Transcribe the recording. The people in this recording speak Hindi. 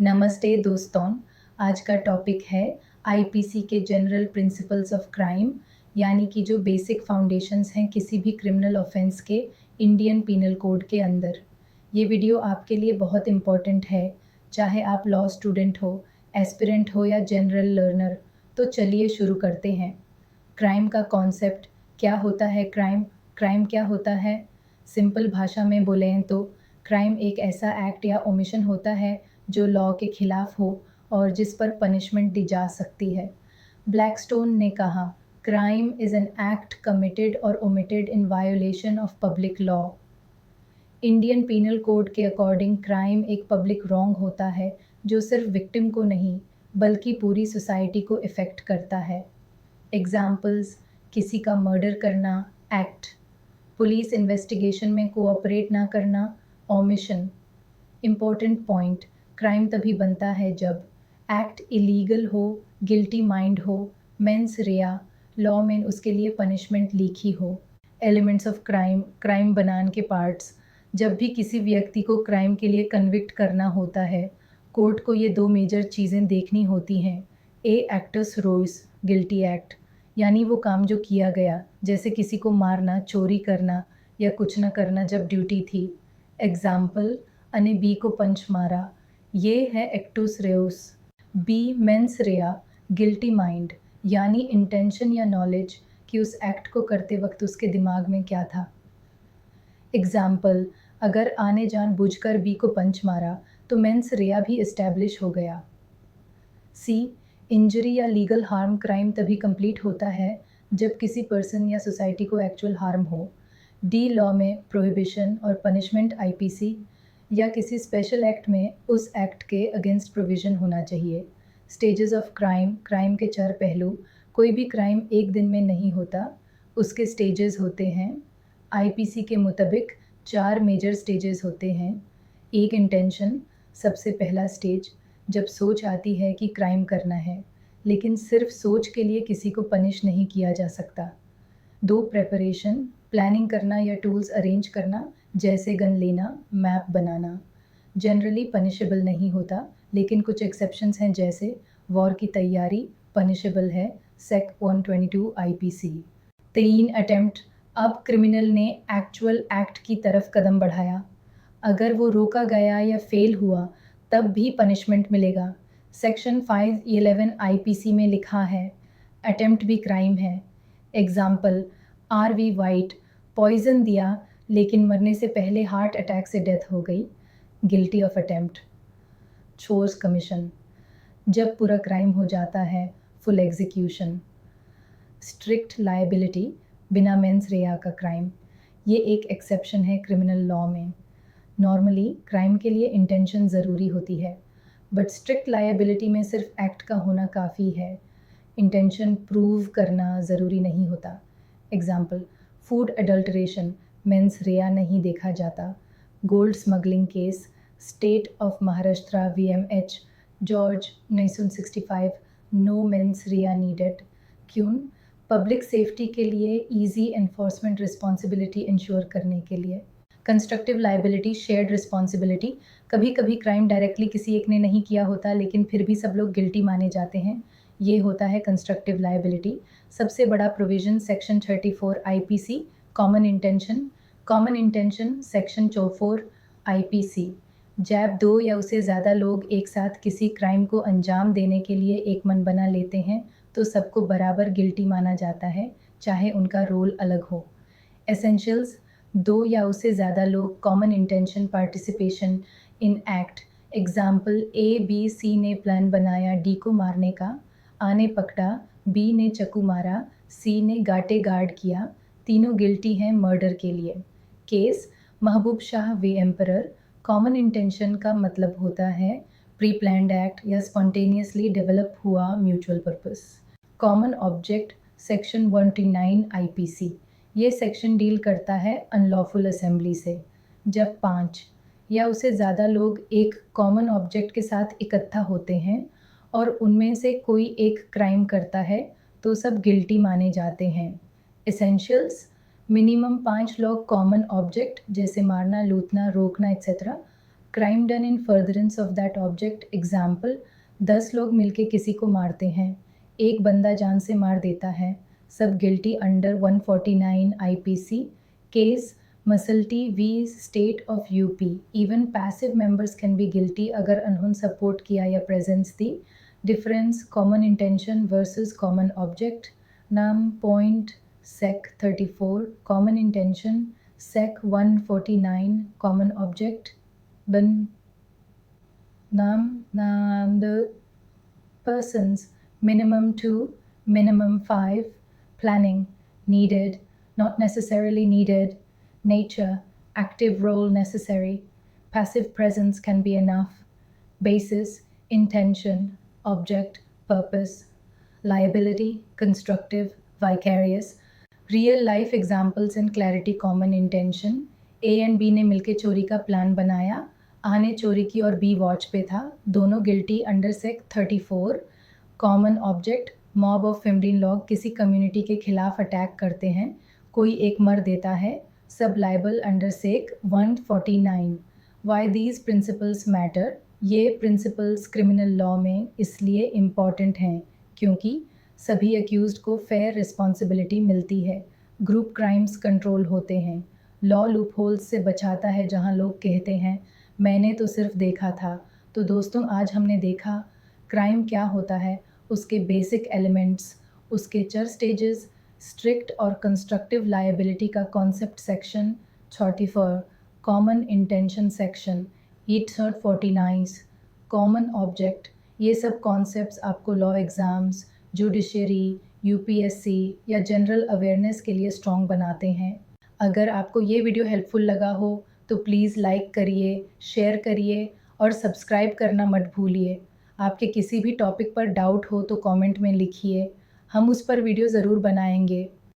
नमस्ते दोस्तों। आज का टॉपिक है आईपीसी के जनरल प्रिंसिपल्स ऑफ क्राइम, यानी कि जो बेसिक फाउंडेशंस हैं किसी भी क्रिमिनल ऑफेंस के इंडियन पीनल कोड के अंदर। ये वीडियो आपके लिए बहुत इम्पॉर्टेंट है, चाहे आप लॉ स्टूडेंट हो, एस्पिरेंट हो या जनरल लर्नर। तो चलिए शुरू करते हैं। क्राइम का कॉन्सेप्ट क्या होता है? क्राइम क्या होता है? सिंपल भाषा में बोलें तो क्राइम एक ऐसा एक्ट या ओमिशन होता है जो लॉ के खिलाफ हो और जिस पर पनिशमेंट दी जा सकती है। ब्लैकस्टोन ने कहा, crime is an act committed और omitted in violation of public law. Indian Penal Code के अकॉर्डिंग क्राइम एक पब्लिक रॉन्ग होता है जो सिर्फ विक्टिम को नहीं बल्कि पूरी सोसाइटी को इफ़ेक्ट करता है। एग्जाम्पल्स: किसी का मर्डर करना, एक्ट; पुलिस इन्वेस्टिगेशन में कोऑपरेट ना करना, ओमिशन। इम्पोर्टेंट पॉइंट: क्राइम तभी बनता है जब एक्ट इलीगल हो, गिल्टी माइंड हो, मेंस रिया, लॉ में उसके लिए पनिशमेंट लिखी हो। एलिमेंट्स ऑफ क्राइम, क्राइम बनान के पार्ट्स। जब भी किसी व्यक्ति को क्राइम के लिए कन्विक्ट करना होता है, कोर्ट को ये दो मेजर चीज़ें देखनी होती हैं। एक्टस रोइस, गिल्टी एक्ट, यानी वो काम जो किया गया, जैसे किसी को मारना, चोरी करना या कुछ न करना जब ड्यूटी थी। एग्जाम्पल: अने बी को पंच मारा, ये है एक्टुस रेउस। बी मेंस रेया, गिल्टी माइंड, यानी इंटेंशन या नॉलेज कि उस एक्ट को करते वक्त उसके दिमाग में क्या था। एग्जाम्पल: अगर आने जानबूझकर बी को पंच मारा तो मेंस रेया भी इस्टेब्लिश हो गया। सी इंजरी या लीगल हार्म क्राइम तभी कंप्लीट होता है जब किसी पर्सन या सोसाइटी को एक्चुअल हार्म हो। डी लॉ में प्रोहिबिशन और पनिशमेंट आईपीसी या किसी स्पेशल एक्ट में उस एक्ट के अगेंस्ट प्रोविज़न होना चाहिए। स्टेजेस ऑफ क्राइम, क्राइम के 4 पहलू। कोई भी क्राइम एक दिन में नहीं होता, उसके स्टेजेस होते हैं। आईपीसी के मुताबिक 4 मेजर स्टेजेस होते हैं। एक इंटेंशन, सबसे पहला स्टेज, जब सोच आती है कि क्राइम करना है, लेकिन सिर्फ सोच के लिए किसी को पनिश नहीं किया जा सकता। 2 प्रेपरेशन, प्लानिंग करना या टूल्स अरेंज करना, जैसे गन लेना, मैप बनाना। जनरली पनिशेबल नहीं होता, लेकिन कुछ एक्सेप्शंस हैं, जैसे वॉर की तैयारी पनिशेबल है, सेक 122 आईपीसी। 3 अटेम्प्ट, अब क्रिमिनल ने एक्चुअल एक्ट की तरफ कदम बढ़ाया। अगर वो रोका गया या फेल हुआ तब भी पनिशमेंट मिलेगा। सेक्शन 511 आईपीसी में लिखा है, अटेम्प्ट भी क्राइम है। Example: RV. वाइट, पॉइजन दिया लेकिन मरने से पहले हार्ट अटैक से डेथ हो गई, guilty of attempt. Chores commission, जब पूरा क्राइम हो जाता है, फुल एग्जीक्यूशन। स्ट्रिक्ट लायबिलिटी, बिना मेंस रेया का क्राइम, ये एक एक्सेप्शन है क्रिमिनल लॉ में। नॉर्मली क्राइम के लिए इंटेंशन ज़रूरी होती है, बट स्ट्रिक्ट लायबिलिटी में सिर्फ एक्ट का होना काफ़ी है, इंटेंशन प्रूव करना ज़रूरी नहीं होता। एग्जाम्पल: फूड अडल्ट्रेशन, मेंस रेया नहीं देखा जाता। Gold smuggling case, state of Maharashtra VMH, George 1965, no मेंस रेया नीडेड। क्यों? पब्लिक सेफ्टी के लिए, ईजी एनफोर्समेंट रिस्पॉन्सिबिलिटी इंश्योर करने के लिए। कंस्ट्रक्टिव लायबिलिटी, शेयर्ड रिस्पॉन्सिबिलिटी, कभी कभी क्राइम डायरेक्टली किसी एक ने नहीं किया होता लेकिन फिर भी सब लोग गिल्टी माने जाते हैं, ये होता है कंस्ट्रक्टिव लायबिलिटी। सबसे बड़ा provision section 34 IPC, common intention section 24 IPC. जब 2 या उससे ज़्यादा लोग एक साथ किसी क्राइम को अंजाम देने के लिए एक मन बना लेते हैं तो सबको बराबर गिल्टी माना जाता है, चाहे उनका रोल अलग हो। एसेंशियल्स: 2 या उससे ज़्यादा लोग, common intention, participation in act. Example: A B C ने प्लान बनाया डी को मारने का, आ ने पकड़ा, बी ने चाकू मारा, सी ने गाटे गार्ड किया, तीनों गिल्टी हैं मर्डर के लिए। Case: Mahboob Shah v emperor. Common intention का मतलब होता है प्री प्लान्ड एक्ट या स्पॉन्टेनियसली डेवलप हुआ mutual purpose. Common object section 129 IPC, ये सेक्शन डील करता है अनलॉफुल असेंबली से। जब 5 या उससे ज़्यादा लोग एक कॉमन ऑब्जेक्ट के साथ इकट्ठा होते हैं और उनमें से कोई एक क्राइम करता है तो सब गिल्टी माने जाते हैं। एसेंशियल्स: मिनिमम 5 लोग कॉमन ऑब्जेक्ट जैसे मारना, लूटना, रोकना etcetera, crime done in furtherance of that object, example 10 लोग मिलके किसी को मारते हैं, एक बंदा जान से मार देता है, सब guilty under 149 IPC। Case Masalti v state of UP, even passive members can be guilty अगर उन्होंने सपोर्ट किया या प्रेजेंस दी। Difference common intention versus common object. नाम point sec 34 common intention, sec 149 common object. बन नाम the persons minimum 2, minimum 5, planning needed, not necessarily needed, nature active role necessary, passive presence can be enough, basis intention, object purpose, liability constructive, vicarious, real life examples and clarity common intention. A and B ने मिलकर चोरी का प्लान बनाया, आ ने चोरी की और बी वॉच पे था, दोनों guilty under sec 34। Common object mob of फेमलिन लॉग, किसी कम्युनिटी के खिलाफ अटैक करते हैं, कोई एक मर देता है, सब liable under sec 149। Why these principles matter, ये प्रिंसिपल्स क्रिमिनल लॉ में इसलिए इम्पॉर्टेंट हैं क्योंकि सभी अक्यूज्ड को फेयर रिस्पॉन्सिबिलिटी मिलती है, ग्रुप क्राइम्स कंट्रोल होते हैं, लॉ लूप होल्स से बचाता है जहां लोग कहते हैं मैंने तो सिर्फ देखा था। तो दोस्तों आज हमने देखा क्राइम क्या होता है, उसके बेसिक एलिमेंट्स, उसके 4 स्टेजेस, स्ट्रिक्ट और कंस्ट्रक्टिव लायबिलिटी का concept section 44, common intention section 849, common object. ये सब कॉन्सेप्ट्स आपको लॉ एग्ज़ाम्स, जुडिशरी, यूपीएससी या जनरल अवेयरनेस के लिए स्ट्रॉन्ग बनाते हैं। अगर आपको ये वीडियो हेल्पफुल लगा हो तो प्लीज़ लाइक करिए, शेयर करिए और सब्सक्राइब करना मत भूलिए। आपके किसी भी टॉपिक पर डाउट हो तो कमेंट में लिखिए, हम उस पर वीडियो ज़रूर बनाएंगे।